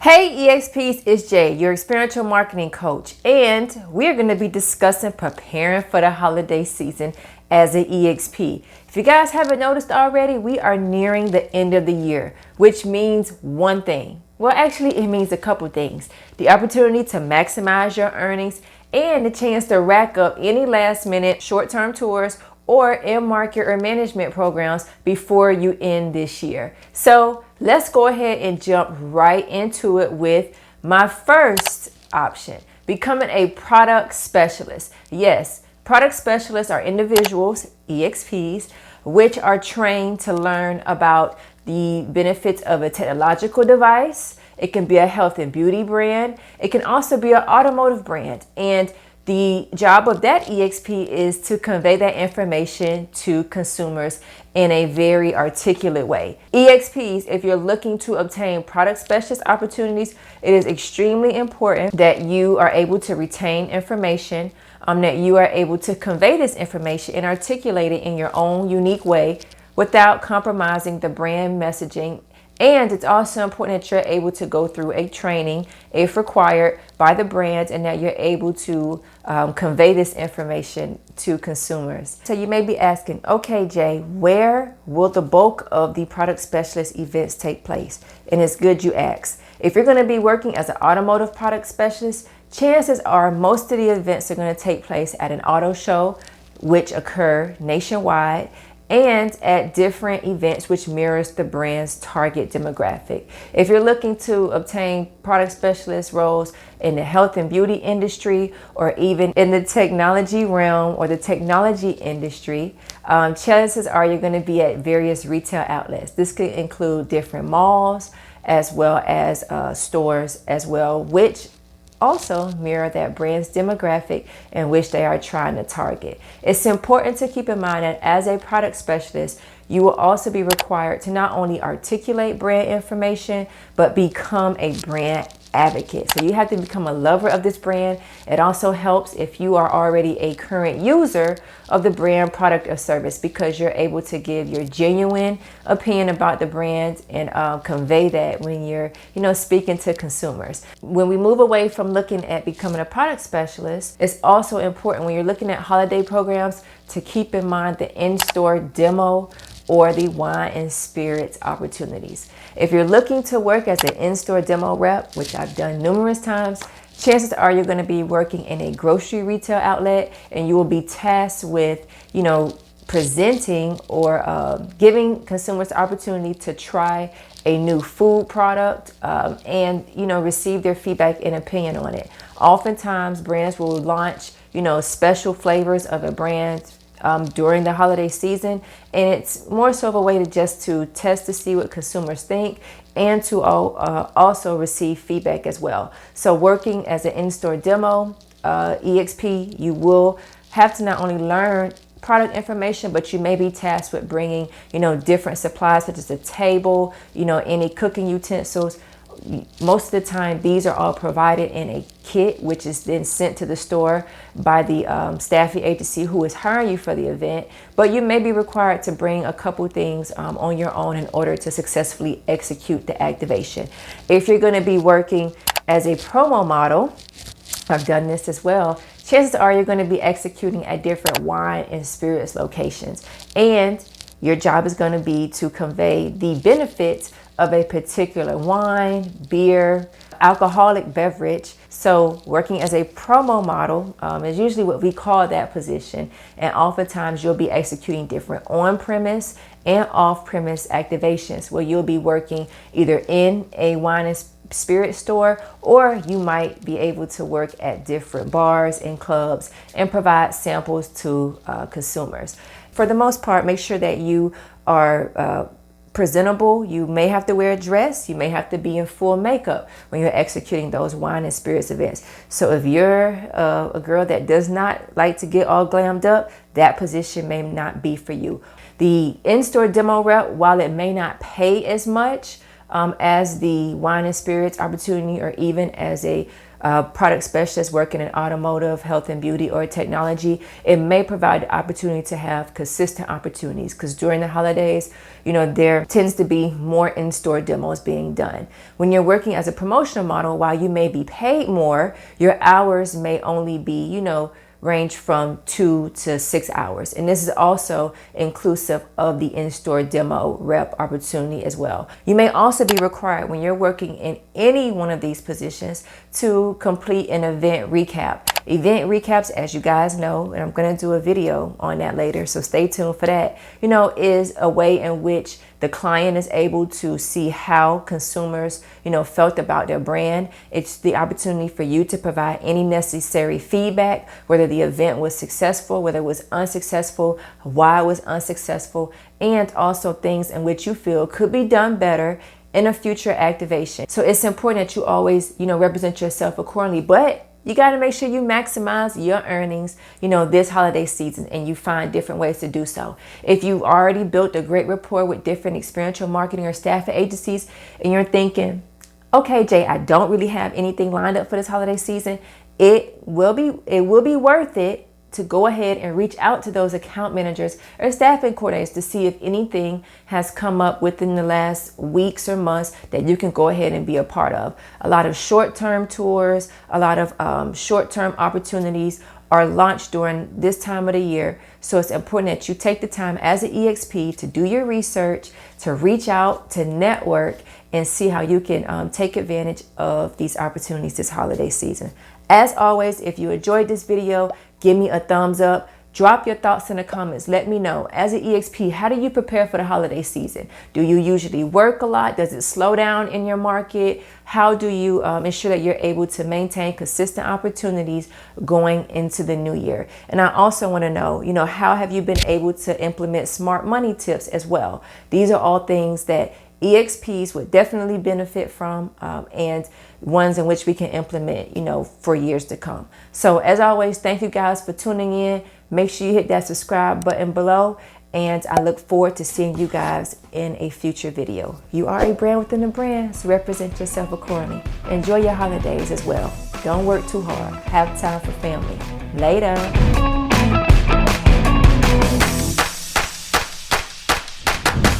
Hey EXPs, it's Jay, your experiential marketing coach, and we're going to be discussing preparing for the holiday season as an EXP. If you guys haven't noticed already, we are nearing the end of the year, which means one thing. Well, actually, it means a couple things. The opportunity to maximize your earnings and the chance to rack up any last minute short-term tours or in-market or management programs before you end this year. So let's go ahead and jump right into it with my first option, becoming a product specialist. Yes, product specialists are individuals, EXPs, which are trained to learn about the benefits of a technological device. It can be a health and beauty brand. It can also be an automotive brand. And the job of that EXP is to convey that information to consumers in a very articulate way. EXPs, if you're looking to obtain product specialist opportunities, it is extremely important that you are able to retain information, that you are able to convey this information and articulate it in your own unique way without compromising the brand messaging. And it's also important that you're able to go through a training if required by the brand and that you're able to convey this information to consumers. So you may be asking, okay, Jay, where will the bulk of the product specialist events take place? And it's good you ask. If you're going to be working as an automotive product specialist, chances are most of the events are going to take place at an auto show, which occur nationwide, and at different events which mirrors the brand's target demographic. If you're looking to obtain product specialist roles in the health and beauty industry or even in the technology realm or the technology industry, chances are you're going to be at various retail outlets. This could include different malls as well as stores as well, which also mirror that brand's demographic in which they are trying to target. It's important to keep in mind that as a product specialist, you will also be required to not only articulate brand information, but become a brand advocate. So you have to become a lover of this brand. It also helps if you are already a current user of the brand, product, or service, because you're able to give your genuine opinion about the brand and convey that when you're, speaking to consumers. When we move away from looking at becoming a product specialist, it's also important when you're looking at holiday programs to keep in mind the in-store demo or the wine and spirits opportunities. If you're looking to work as an in-store demo rep, which I've done numerous times, chances are you're going to be working in a grocery retail outlet and you will be tasked with, presenting or giving consumers the opportunity to try a new food product and, receive their feedback and opinion on it. Oftentimes brands will launch, special flavors of a brand during the holiday season, and it's more so of a way to test to see what consumers think and to also receive feedback as well. So working as an in-store demo EXP, you will have to not only learn product information, but you may be tasked with bringing different supplies such as a table, any cooking utensils. Most of the time, these are all provided in a kit, which is then sent to the store by the staffing agency who is hiring you for the event. But you may be required to bring a couple things on your own in order to successfully execute the activation. If you're going to be working as a promo model, I've done this as well, chances are you're going to be executing at different wine and spirits locations. And your job is going to be to convey the benefits of a particular wine, beer, alcoholic beverage. So working as a promo model is usually what we call that position. And oftentimes you'll be executing different on-premise and off-premise activations where you'll be working either in a wine and spirit store, or you might be able to work at different bars and clubs and provide samples to consumers. For the most part, make sure that you are presentable. You may have to wear a dress. You may have to be in full makeup when you're executing those wine and spirits events. So if you're a girl that does not like to get all glammed up, that position may not be for you. The in-store demo rep, while it may not pay as much as the wine and spirits opportunity or even as a product specialist working in automotive, health and beauty, or technology, it may provide the opportunity to have consistent opportunities, because during the holidays, there tends to be more in-store demos being done. When you're working as a promotional model, while you may be paid more, your hours may only be, range from 2 to 6 hours. And this is also inclusive of the InStore Demo Rep opportunity as well. You may also be required, when you're working in any one of these positions, to complete an event recap. Event recaps, as you guys know, and I'm going to do a video on that later, so stay tuned for that, is a way in which the client is able to see how consumers, felt about their brand. It's the opportunity for you to provide any necessary feedback, whether the event was successful, whether it was unsuccessful, why it was unsuccessful, and also things in which you feel could be done better in a future activation. So it's important that you always, represent yourself accordingly, but you got to make sure you maximize your earnings, this holiday season, and you find different ways to do so. If you've already built a great rapport with different experiential marketing or staffing agencies, and you're thinking, okay, Jay, I don't really have anything lined up for this holiday season, it will be worth it to go ahead and reach out to those account managers or staffing coordinators to see if anything has come up within the last weeks or months that you can go ahead and be a part of. A lot of short-term tours, a lot of short-term opportunities are launched during this time of the year. So it's important that you take the time as an EXP to do your research, to reach out, to network, and see how you can take advantage of these opportunities this holiday season. As always, if you enjoyed this video, give me a thumbs up. Drop your thoughts in the comments. Let me know. As an EXP, how do you prepare for the holiday season? Do you usually work a lot? Does it slow down in your market? How do you ensure that you're able to maintain consistent opportunities going into the new year? And I also want to know, how have you been able to implement smart money tips as well? These are all things that EXPs would definitely benefit from, and ones in which we can implement, for years to come. So as always, thank you guys for tuning in. Make sure you hit that subscribe button below, and I look forward to seeing you guys in a future video. You are a brand within a brand, so represent yourself accordingly. Enjoy your holidays as well. Don't work too hard. Have time for family. Later.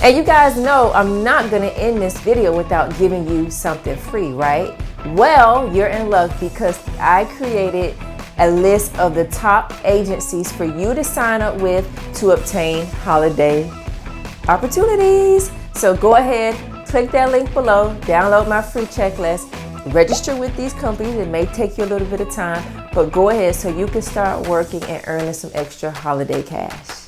And you guys know I'm not going to end this video without giving you something free, right? Well, you're in luck, because I created a list of the top agencies for you to sign up with to obtain holiday opportunities. So go ahead, click that link below, download my free checklist, register with these companies. It may take you a little bit of time, but go ahead so you can start working and earning some extra holiday cash.